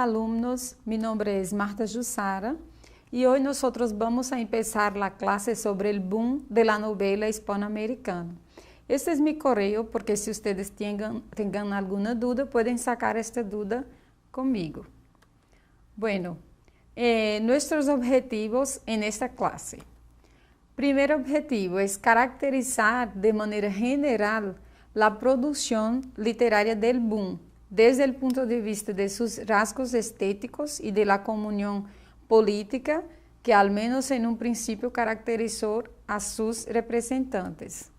alumnos, mi nombre es Marta Jussara y hoy nosotros vamos a empezar la clase sobre el boom de la novela hispanoamericana. Este es mi correo porque si ustedes tengan alguna duda pueden sacar esta duda conmigo. Bueno, nuestros objetivos en esta clase. Primer objetivo es caracterizar de manera general la producción literaria del boom, desde el punto de vista de sus rasgos estéticos y de la comunión política que al menos en un principio caracterizó a sus representantes.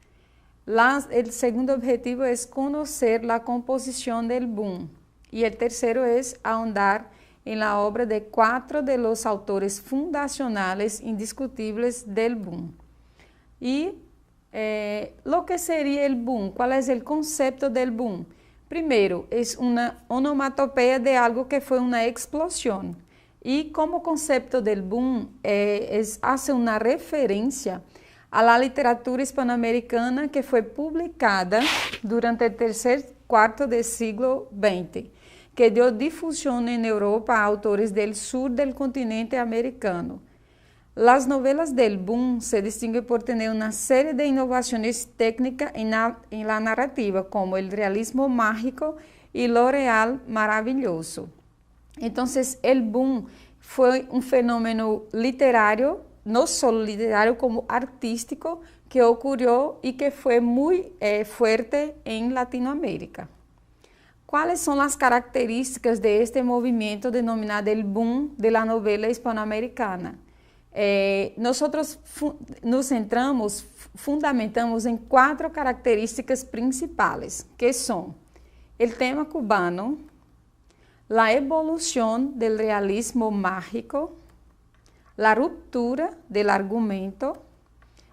El segundo objetivo es conocer la composición del boom y el tercero es ahondar en la obra de 4 de los autores fundacionales indiscutibles del boom. Y lo que sería el boom, ¿cuál es el concepto del boom? Primero, es una onomatopeya de algo que fue una explosión. Y como concepto del boom, hace una referencia a la literatura hispanoamericana que fue publicada durante el tercer cuarto del siglo XX, que dio difusión en Europa a autores del sur del continente americano. Las novelas del boom se distinguen por tener una serie de innovaciones técnicas en la narrativa, como el realismo mágico y lo real maravilloso. Entonces, el boom fue un fenómeno literario, no solo literario como artístico, que ocurrió y que fue muy fuerte en Latinoamérica. ¿Cuáles son las características de este movimiento denominado el boom de la novela hispanoamericana? Nosotros nos fundamentamos en 4 características principales, que son el tema cubano, la evolución del realismo mágico, la ruptura del argumento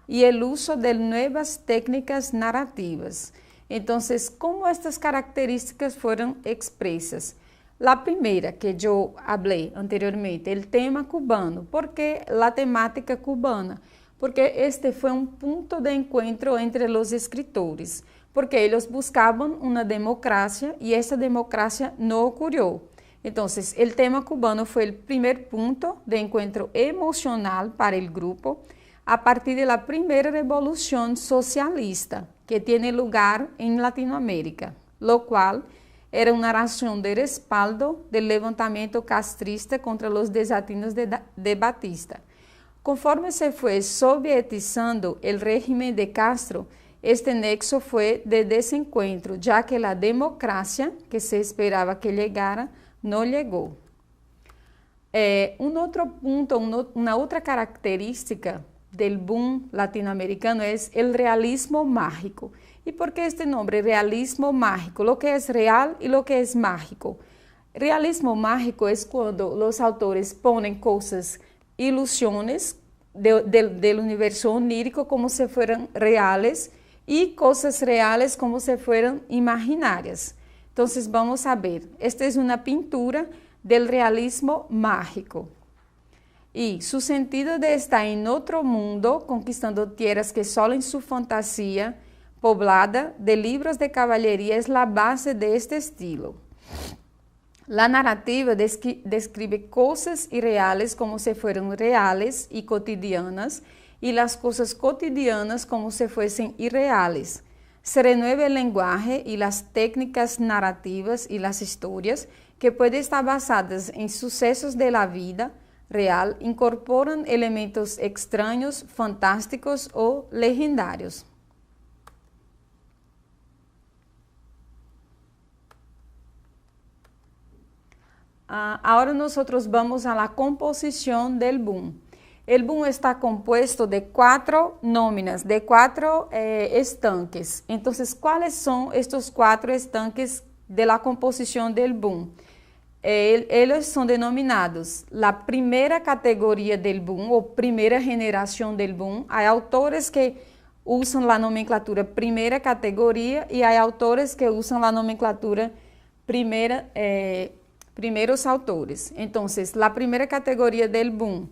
y el uso de nuevas técnicas narrativas. Entonces, ¿cómo estas características fueron expresas? La primera que yo hablé anteriormente, el tema cubano. ¿Por qué la temática cubana? Porque este fue un punto de encuentro entre los escritores, porque ellos buscaban una democracia y esa democracia no ocurrió. Entonces, el tema cubano fue el primer punto de encuentro emocional para el grupo a partir de la primera revolución socialista que tiene lugar en Latinoamérica, lo cual era una razón de respaldo del levantamiento castrista contra los desatinos de Batista. Conforme se fue sovietizando el régimen de Castro, este nexo fue de desencuentro, ya que la democracia que se esperaba que llegara no llegó. Un otro punto, una otra característica del boom latinoamericano es el realismo mágico. ¿Y por qué este nombre, realismo mágico? Lo que es real y lo que es mágico. Realismo mágico es cuando los autores ponen cosas, ilusiones del universo onírico como si fueran reales y cosas reales como si fueran imaginarias. Entonces vamos a ver, esta es una pintura del realismo mágico. Y su sentido de estar en otro mundo, conquistando tierras que solo en su fantasía poblada de libros de caballería es la base de este estilo. La narrativa describe cosas irreales como si fueran reales y cotidianas, y las cosas cotidianas como si fuesen irreales. Se renueva el lenguaje y las técnicas narrativas y las historias, que pueden estar basadas en sucesos de la vida real, incorporan elementos extraños, fantásticos o legendarios. Ahora nosotros vamos a la composición del boom. El boom está compuesto de 4 nóminas, de 4 estanques. Entonces, ¿cuáles son estos 4 estanques de la composición del boom? Ellos son denominados la primera categoría del boom o primera generación del boom. Hay autores que usan la nomenclatura primera categoría y hay autores que usan la nomenclatura primeros autores. Entonces, la primera categoría del boom,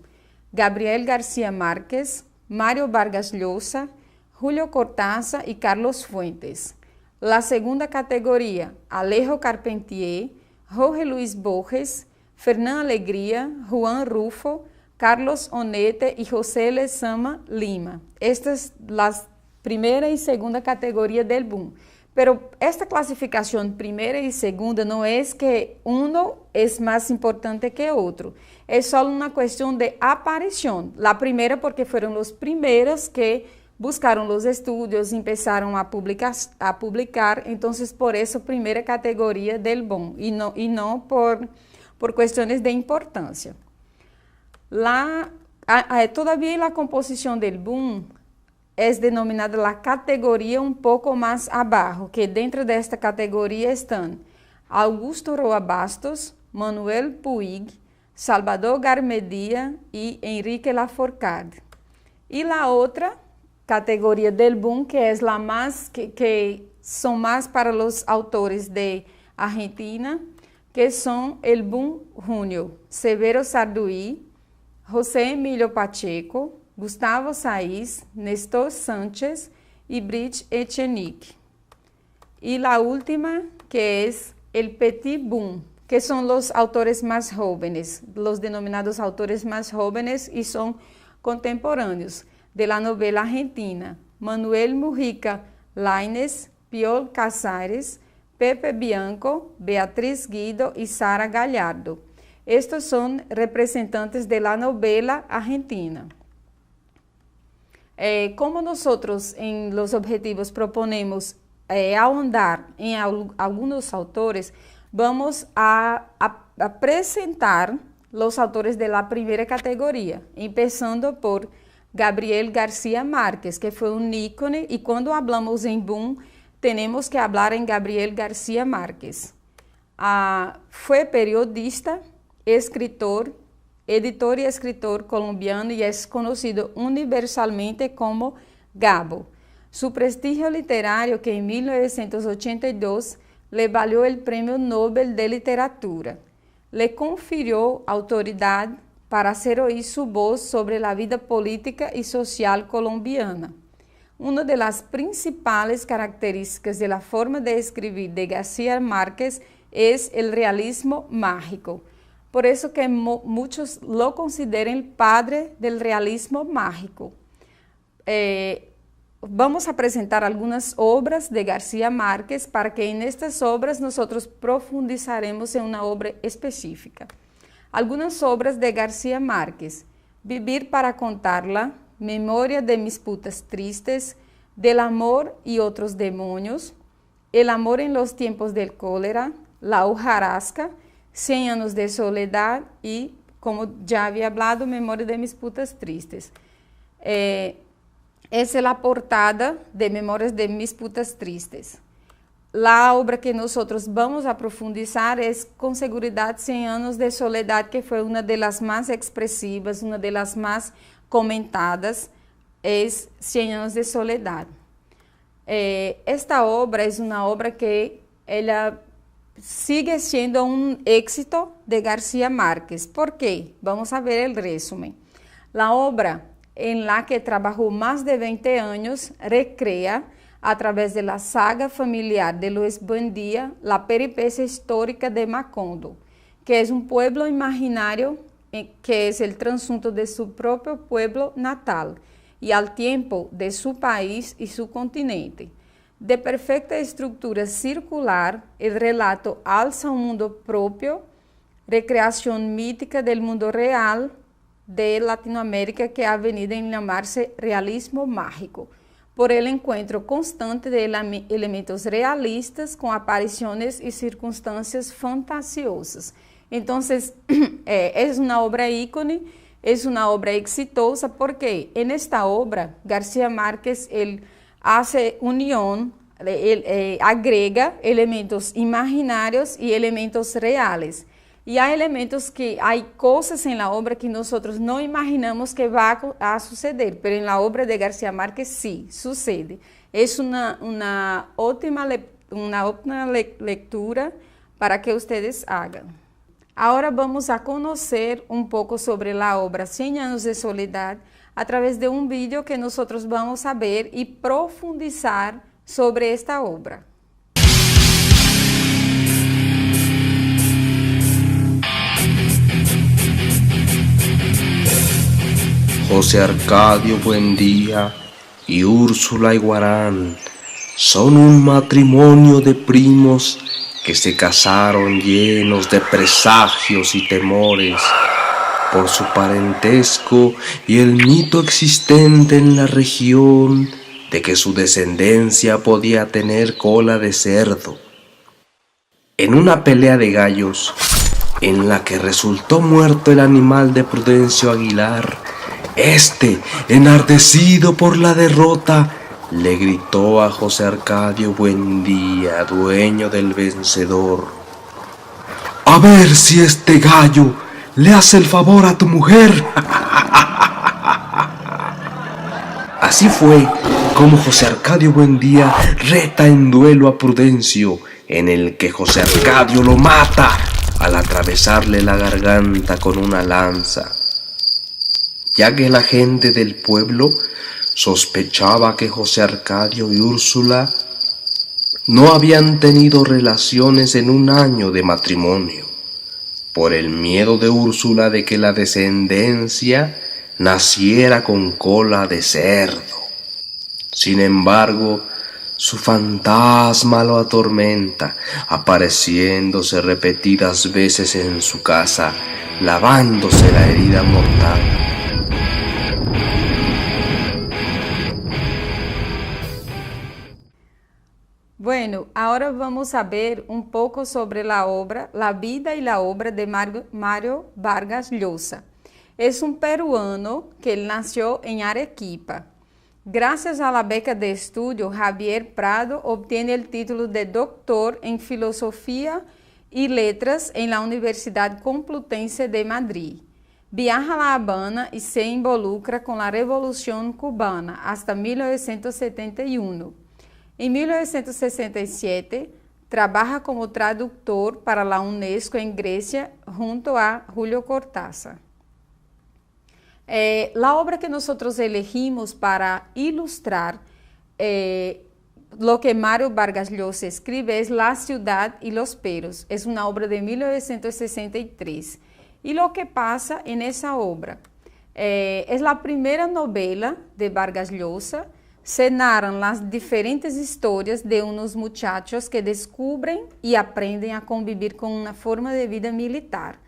Gabriel García Márquez, Mario Vargas Llosa, Julio Cortázar y Carlos Fuentes. La segunda categoría, Alejo Carpentier, Jorge Luis Borges, Fernán Alegría, Juan Rufo, Carlos Onete y José Lezama Lima. Estas las primera y segunda categoría del boom. Pero esta clasificación primera y segunda no es que uno es más importante que otro. Es solo una cuestión de aparición. La primera porque fueron los primeros que buscaron los estudios, empezaron a publicar, entonces por eso primera categoría del boom y no por cuestiones de importancia. Todavía la composición del boom es denominada la categoría un poco más abajo, que dentro de esta categoría están Augusto Roa Bastos, Manuel Puig, Salvador Garmendia y Enrique Lafourcade. Y la otra categoría del boom, que es la más, que son más para los autores de Argentina, que son el boom junior, Severo Sarduí, José Emilio Pacheco, Gustavo Saiz, Nestor Sánchez y Brit Echenique. Y la última, que es el Petit Boom, que son los autores más jóvenes, los denominados autores más jóvenes y son contemporáneos de la novela argentina, Manuel Mujica Lainez, Piol Casares, Pepe Bianco, Beatriz Guido y Sara Gallardo. Estos son representantes de la novela argentina. Como nosotros en los objetivos proponemos ahondar en algunos autores, vamos a presentar los autores de la primera categoría, empezando por Gabriel García Márquez, que fue un ícone, y cuando hablamos en boom, tenemos que hablar en Gabriel García Márquez. Fue periodista, escritor, editor y escritor colombiano y es conocido universalmente como Gabo. Su prestigio literario, que en 1982 le valió el Premio Nobel de Literatura, le confirió autoridad para hacer oír su voz sobre la vida política y social colombiana. Una de las principales características de la forma de escribir de García Márquez es el realismo mágico. Por eso que muchos lo consideran el padre del realismo mágico. Vamos a presentar algunas obras de García Márquez para que en estas obras nosotros profundizaremos en una obra específica. Algunas obras de García Márquez: Vivir para contarla, Memoria de mis putas tristes, Del amor y otros demonios, El amor en los tiempos del cólera, La hojarasca, 100 años de soledad y, como ya había hablado, Memoria de mis putas tristes. Esa es la portada de Memorias de mis putas tristes. La obra que nosotros vamos a profundizar es con seguridad 100 años de soledad, que fue una de las más expresivas, una de las más comentadas, es 100 años de soledad. Esta obra es una obra que ella sigue siendo un éxito de García Márquez. ¿Por qué? Vamos a ver el resumen. La obra en la que trabajó más de 20 años recrea, a través de la saga familiar de Luis Buendía, la peripecia histórica de Macondo, que es un pueblo imaginario que es el trasunto de su propio pueblo natal y al tiempo de su país y su continente. De perfecta estructura circular, el relato alza un mundo propio, recreación mítica del mundo real de Latinoamérica, que ha venido a llamarse realismo mágico, por el encuentro constante de elementos realistas con apariciones y circunstancias fantasiosas. Entonces, es una obra ícone, es una obra exitosa, porque en esta obra García Márquez él hace unión, agrega elementos imaginarios y elementos reales. Y hay cosas en la obra que nosotros no imaginamos que va a suceder, pero en la obra de García Márquez sí sucede. Es una óptima lectura para que ustedes hagan. Ahora vamos a conocer un poco sobre la obra 100 años de soledad a través de un vídeo que nosotros vamos a ver y profundizar sobre esta obra. José Arcadio Buendía y Úrsula Iguarán son un matrimonio de primos que se casaron llenos de presagios y temores por su parentesco y el mito existente en la región de que su descendencia podía tener cola de cerdo. En una pelea de gallos, en la que resultó muerto el animal de Prudencio Aguilar, enardecido por la derrota, le gritó a José Arcadio Buendía, dueño del vencedor: «A ver si este gallo le hace el favor a tu mujer». Así fue como José Arcadio Buendía reta en duelo a Prudencio, en el que José Arcadio lo mata al atravesarle la garganta con una lanza, ya que la gente del pueblo sospechaba que José Arcadio y Úrsula no habían tenido relaciones en un año de matrimonio, por el miedo de Úrsula de que la descendencia naciera con cola de cerdo. Sin embargo, su fantasma lo atormenta, apareciéndose repetidas veces en su casa, lavándose la herida mortal. Bueno, ahora vamos a ver un poco sobre la obra, la vida y la obra de Mario Vargas Llosa. Es un peruano que nació en Arequipa. Gracias a la beca de estudio, Javier Prado obtiene el título de doctor en Filosofía y Letras en la Universidad Complutense de Madrid. Viaja a La Habana y se involucra con la Revolución Cubana hasta 1971. En 1967, trabaja como traductor para la UNESCO en Grecia junto a Julio Cortázar. La obra que nosotros elegimos para ilustrar lo que Mario Vargas Llosa escribe es La ciudad y los perros. Es una obra de 1963. Y lo que pasa en esa obra es la primera novela de Vargas Llosa. Se narran las diferentes historias de unos muchachos que descubren y aprenden a convivir con una forma de vida militar.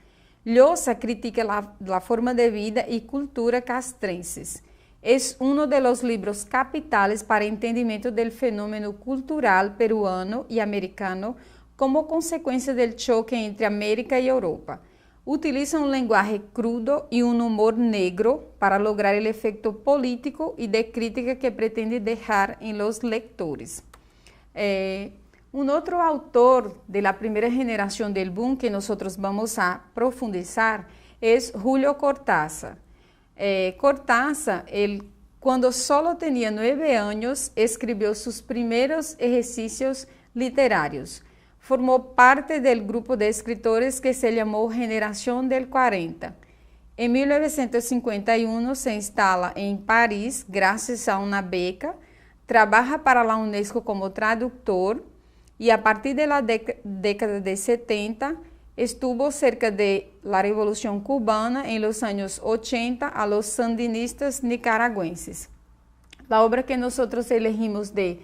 Llosa critica la forma de vida y cultura castrenses. Es uno de los libros capitales para entendimiento del fenómeno cultural peruano y americano como consecuencia del choque entre América y Europa. Utiliza un lenguaje crudo y un humor negro para lograr el efecto político y de crítica que pretende dejar en los lectores. Un otro autor de la primera generación del boom que nosotros vamos a profundizar es Julio Cortázar. Cortázar, cuando solo tenía 9 años, escribió sus primeros ejercicios literarios. Formó parte del grupo de escritores que se llamó Generación del 40. En 1951 se instala en París gracias a una beca, trabaja para la UNESCO como traductor y a partir de la década de 70 estuvo cerca de la Revolución Cubana en los años 80 a los sandinistas nicaragüenses. La obra que nosotros elegimos de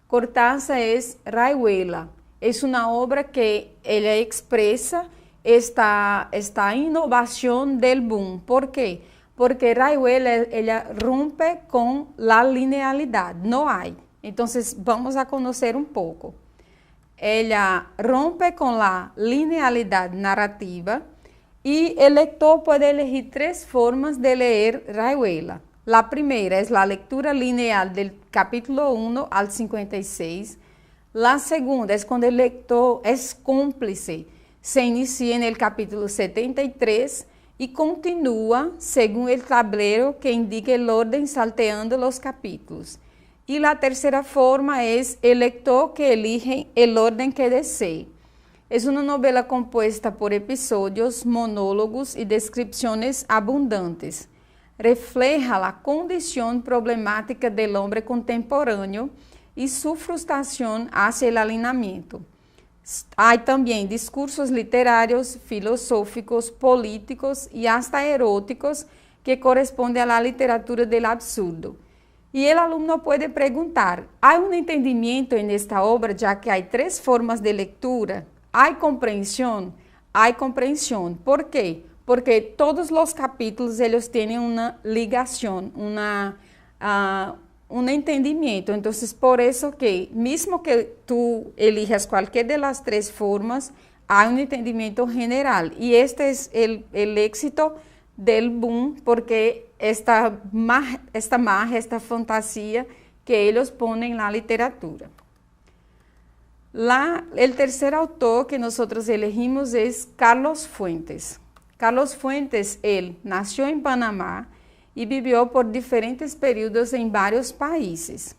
Cortázar es Rayuela. Es una obra que ella expresa esta innovación del boom. ¿Por qué? Porque Rayuela ella rompe con la linealidad, no hay. Entonces vamos a conocer un poco. Ella rompe con la linealidad narrativa y el lector puede elegir 3 formas de leer Rayuela. La primera es la lectura lineal del capítulo 1 al 56. La segunda es cuando el lector es cómplice. Se inicia en el capítulo 73 y continúa según el tablero que indica el orden salteando los capítulos. Y la tercera forma es el lector que elige el orden que desee. Es una novela compuesta por episodios, monólogos y descripciones abundantes. Refleja la condición problemática del hombre contemporáneo y su frustración hacia el alineamiento. Hay también discursos literarios, filosóficos, políticos y hasta eróticos que corresponde a la literatura del absurdo. Y el alumno puede preguntar, ¿hay un entendimiento en esta obra ya que hay 3 formas de lectura? ¿Hay comprensión? Hay comprensión. ¿Por qué? Porque todos los capítulos ellos tienen una ligación, un entendimiento. Entonces, por eso que, mismo que tú elijas cualquier de las 3 formas, hay un entendimiento general. Y este es el éxito del boom, porque esta magia, esta fantasía que ellos ponen en la literatura. El tercer autor que nosotros elegimos es Carlos Fuentes. Carlos Fuentes, él nació en Panamá y vivió por diferentes periodos en varios países.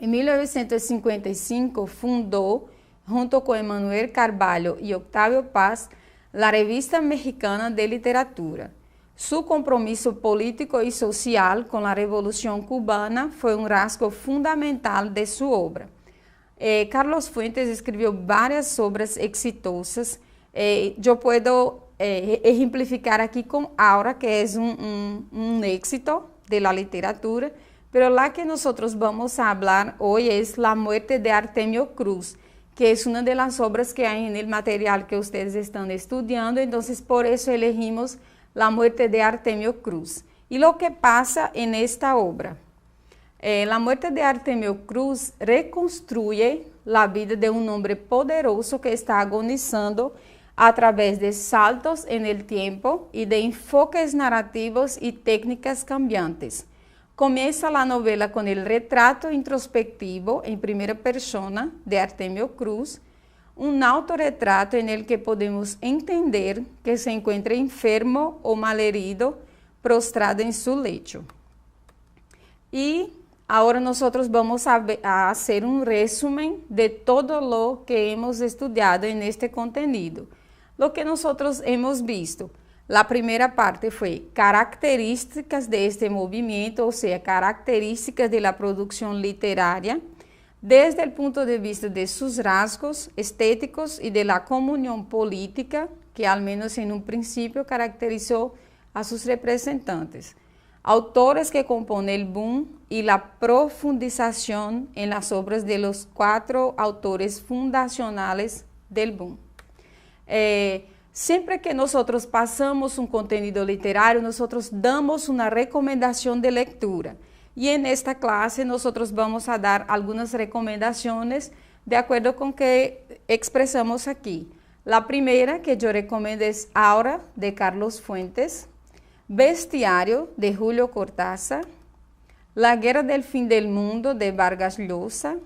En 1955 fundó, junto con Emanuel Carvalho y Octavio Paz, la Revista Mexicana de Literatura. Su compromiso político y social con la Revolución Cubana fue un rasgo fundamental de su obra. Carlos Fuentes escribió varias obras exitosas. Yo puedo ejemplificar aquí con Aura, que es un éxito de la literatura, pero la que nosotros vamos a hablar hoy es La muerte de Artemio Cruz, que es una de las obras que hay en el material que ustedes están estudiando. Entonces, por eso elegimos La muerte de Artemio Cruz. Y lo que pasa en esta obra, La muerte de Artemio Cruz reconstruye la vida de un hombre poderoso que está agonizando a través de saltos en el tiempo y de enfoques narrativos y técnicas cambiantes. Comienza la novela con el retrato introspectivo en primera persona de Artemio Cruz, un autorretrato en el que podemos entender que se encuentra enfermo o malherido, prostrado en su lecho. Y ahora nosotros vamos a hacer un resumen de todo lo que hemos estudiado en este contenido. Lo que nosotros hemos visto. La primera parte fue características de este movimiento, o sea, características de la producción literaria, desde el punto de vista de sus rasgos estéticos y de la comunión política, que al menos en un principio caracterizó a sus representantes. Autores que componen el boom y la profundización en las obras de los 4 autores fundacionales del boom. Siempre que nosotros pasamos un contenido literario, nosotros damos una recomendación de lectura. Y en esta clase nosotros vamos a dar algunas recomendaciones de acuerdo con que expresamos aquí. La primera que yo recomiendo es Aura, de Carlos Fuentes, Bestiario, de Julio Cortázar, La guerra del fin del mundo, de Vargas Llosa,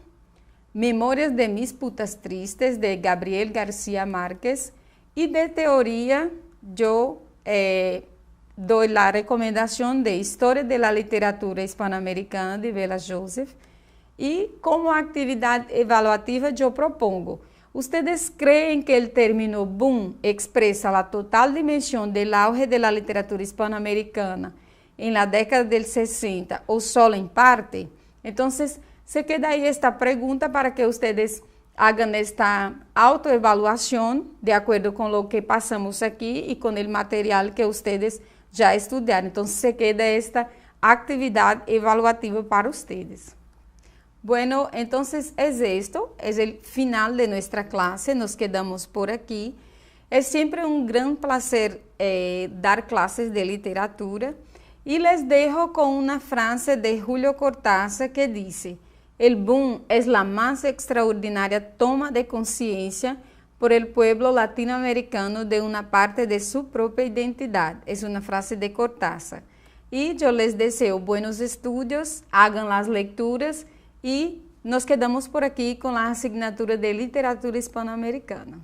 Memorias de mis putas tristes, de Gabriel García Márquez, y de teoría yo doy la recomendación de Historia de la Literatura Hispanoamericana de Vela Joseph, y como actividad evaluativa yo propongo, ¿ustedes creen que el término boom expresa la total dimensión del auge de la literatura hispanoamericana en la década del 60 o solo en parte? Entonces, se queda ahí esta pregunta para que ustedes hagan esta autoevaluación de acuerdo con lo que pasamos aquí y con el material que ustedes ya estudiaron. Entonces, se queda esta actividad evaluativa para ustedes. Bueno, entonces es esto, es el final de nuestra clase, nos quedamos por aquí. Es siempre un gran placer dar clases de literatura y les dejo con una frase de Julio Cortázar que dice: el boom es la más extraordinaria toma de conciencia por el pueblo latinoamericano de una parte de su propia identidad. Es una frase de Cortázar. Y yo les deseo buenos estudios, hagan las lecturas y nos quedamos por aquí con la asignatura de literatura hispanoamericana.